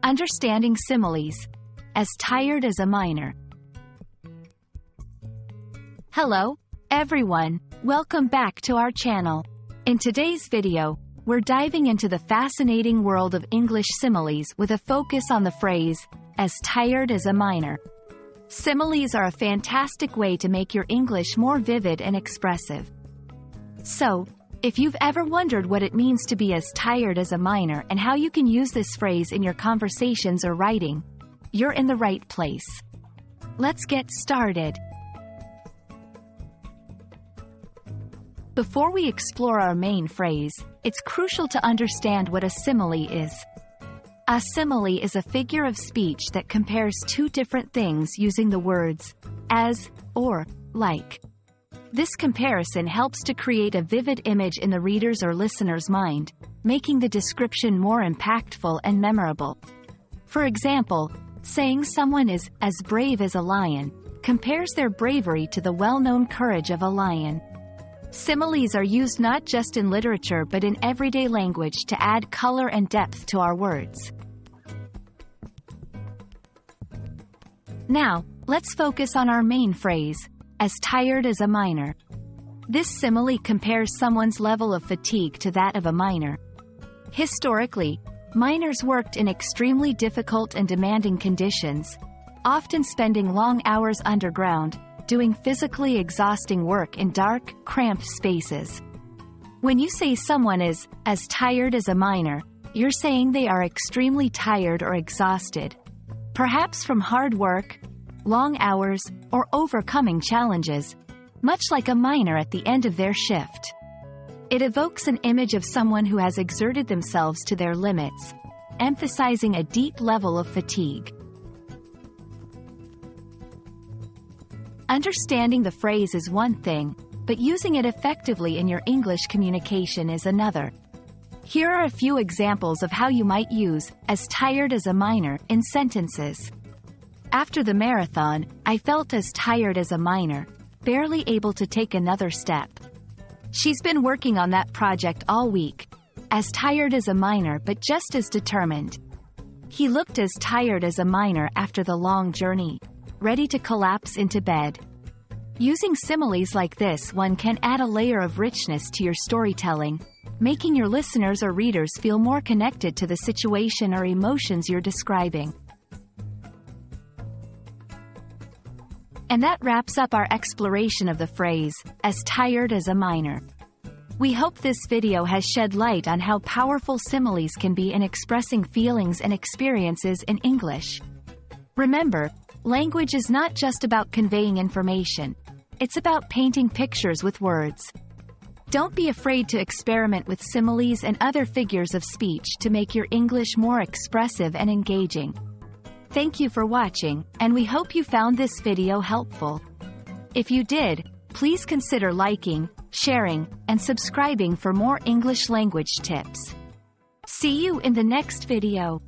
Understanding similes. As tired as a miner. Hello, everyone. Welcome back to our channel. In today's video, we're diving into the fascinating world of English similes with a focus on the phrase, as tired as a miner. Similes are a fantastic way to make your English more vivid and expressive. So, if you've ever wondered what it means to be as tired as a miner and how you can use this phrase in your conversations or writing, you're in the right place. Let's get started. Before we explore our main phrase, it's crucial to understand what a simile is. A simile is a figure of speech that compares two different things using the words as or like. This comparison helps to create a vivid image in the reader's or listener's mind, making the description more impactful and memorable. For example, saying someone is as brave as a lion compares their bravery to the well-known courage of a lion. Similes are used not just in literature but in everyday language to add color and depth to our words. Now, let's focus on our main phrase, as tired as a miner. This simile compares someone's level of fatigue to that of a miner. Historically, miners worked in extremely difficult and demanding conditions, often spending long hours underground, doing physically exhausting work in dark, cramped spaces. When you say someone is as tired as a miner, you're saying they are extremely tired or exhausted, perhaps from hard work, long hours, or overcoming challenges, much like a miner at the end of their shift. It evokes an image of someone who has exerted themselves to their limits, emphasizing a deep level of fatigue. Understanding the phrase is one thing, but using it effectively in your English communication is another. Here are a few examples of how you might use as tired as a miner in sentences. After the marathon, I felt as tired as a miner, barely able to take another step. She's been working on that project all week, as tired as a miner but just as determined. He looked as tired as a miner after the long journey, ready to collapse into bed. Using similes like this, one can add a layer of richness to your storytelling, making your listeners or readers feel more connected to the situation or emotions you're describing. And that wraps up our exploration of the phrase, as tired as a miner. We hope this video has shed light on how powerful similes can be in expressing feelings and experiences in English. Remember, language is not just about conveying information. It's about painting pictures with words. Don't be afraid to experiment with similes and other figures of speech to make your English more expressive and engaging. Thank you for watching, and we hope you found this video helpful. If you did, please consider liking, sharing, and subscribing for more English language tips. See you in the next video.